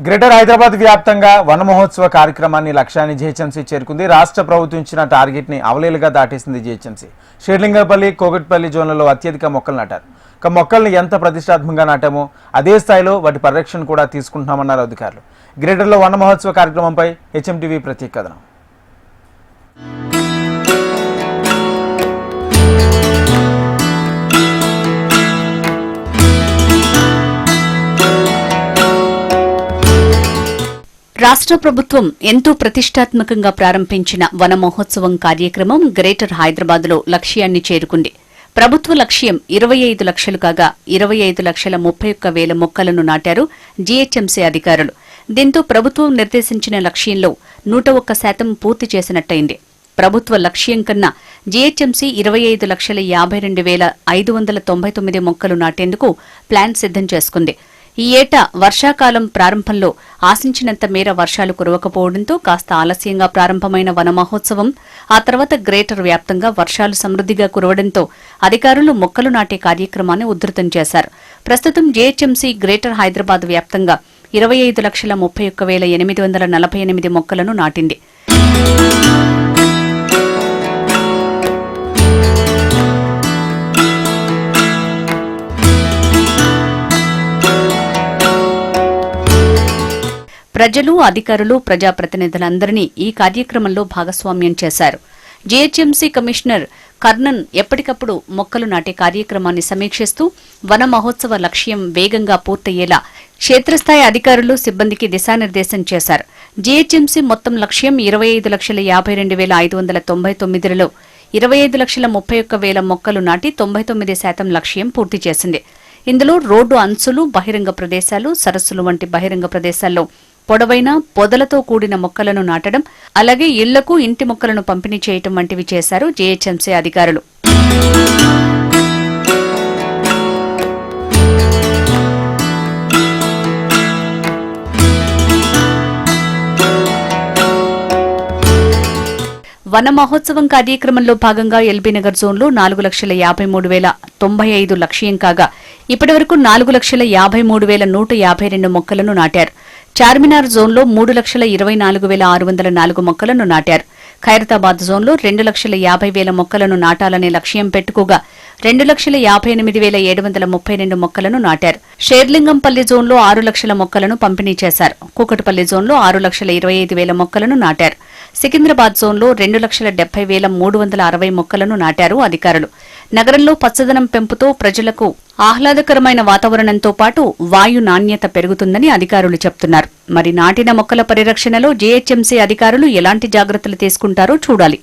Greater Hyderabad వ్యాప్తంగా వన మహోత్సవ కార్యక్రమాన్ని లక్ష్యాన్ని జీహెచ్ఎంసీ చేరుకుంది. రాష్ట్ర ప్రభుత్వం ఇచ్చిన టార్గెట్ ని అవలేలుగా దాటేసింది జీహెచ్ఎంసీ. షేర్లింగపల్లి, కోగట్పల్లి జోన్లలో అత్యధిక మొక్కలు నాటారు. మొక్కల్ని ఎంత ప్రతిష్టాత్మకంగా నాటామో అదే స్థాయిలో వాటి పరిరక్షణ కూడా తీసుకుంటున్నామన్నారు అధికారులు. గ్రేటర్లో వన మహోత్సవ కార్యక్రమంపై హెచ్ఎంటీవీ ప్రత్యేక కథనం. రాష్ట్ర ప్రభుత్వం ఎంతో ప్రతిష్టాత్మకంగా ప్రారంభించిన వన మహోత్సవం కార్యక్రమం గ్రేటర్ హైదరాబాద్ లో లక్ష్యాన్ని చేరుకుంది. ప్రభుత్వ లక్ష్యం 25 లక్షలు కాగా 25,31,000 మొక్కలను నాటారు జీహెచ్ఎంసీ అధికారులు. దీంతో ప్రభుత్వం నిర్దేశించిన లక్ష్యంలో 101% పూర్తి చేసినట్టయింది. ప్రభుత్వ లక్ష్యం కన్నా జీహెచ్ఎంసీ 25,52,599 మొక్కలు నాటేందుకు ప్లాన్ సిద్దం చేసుకుంది. ఈ ఏటా వర్షాకాలం ప్రారంభంలో ఆశించినంత మేర వర్షాలు కురవకపోవడంతో కాస్త ఆలస్యంగా ప్రారంభమైన వన మహోత్సవం ఆ తర్వాత గ్రేటర్ వ్యాప్తంగా వర్షాలు సమృద్దిగా కురవడంతో అధికారులు మొక్కలు నాటే కార్యక్రమాన్ని ఉధృతం చేశారు. ప్రస్తుతం జీహెచ్ఎంసీ గ్రేటర్ హైదరాబాద్ వ్యాప్తంగా 25,31,848 మొక్కలను నాటింది. ప్రజలు, అధికారులు, ప్రజాప్రతినిధులందరినీ ఈ కార్యక్రమంలో భాగస్వామ్యం చేశారు. జీహెచ్ఎంసీ కమిషనర్ కర్ణన్ ఎప్పటికప్పుడు మొక్కలు నాటే కార్యక్రమాన్ని సమీక్షిస్తూ వన మహోత్సవ లక్ష్యం వేగంగా పూర్తయ్యేలా క్షేత్రస్థాయి అధికారులు, సిబ్బందికి దిశానిర్దేశం చేశారు. జీహెచ్ఎంసీ మొత్తం లక్ష్యం 25,52,599లో 25,31,000 మొక్కలు నాటి 99% లక్ష్యం పూర్తి చేసింది. ఇందులో రోడ్డు అంచులు, బహిరంగ ప్రదేశాలు, సరస్సులు వంటి బహిరంగ ప్రదేశాల్లో పొడవైన పొదలతో కూడిన మొక్కలను నాటడం, అలాగే ఇళ్లకు ఇంటి మొక్కలను పంపిణీ చేయటం వంటివి చేశారు జీహెచ్ఎంసీ అధికారులు. వన మహోత్సవం కార్యక్రమంలో భాగంగా ఎల్బీనగర్ జోన్లో 4,53,095 లక్ష్యం కాగా ఇప్పటివరకు 4,53,152 మొక్కలను నాటారు. చార్మినార్ జోన్లో 3,24,604 మొక్కలను నాటారు. ఖైరతాబాద్ జోన్లో 2,50,000 మొక్కలను నాటాలనే లక్ష్యం పెట్టుకోగా 2,58,732 మొక్కలను నాటారు. షేర్లింగంపల్లి జోన్లో 6 లక్షల మొక్కలను పంపిణీ చేశారు. కూకట్పల్లి జోన్లో 6,25,000 మొక్కలను నాటారు. సికింద్రాబాద్ జోన్లో 2,70,360 మొక్కలను నాటారు అధికారులు. నగరంలో పచ్చదనం పెంపుతో ప్రజలకు ఆహ్లాదకరమైన వాతావరణంతో పాటు వాయు నాణ్యత పెరుగుతుందని అధికారులు చెబుతున్నారు. మరి నాటిన మొక్కల పరిరక్షణలో జీహెచ్ఎంసీ అధికారులు ఎలాంటి జాగ్రత్తలు తీసుకుంటారో చూడాలి.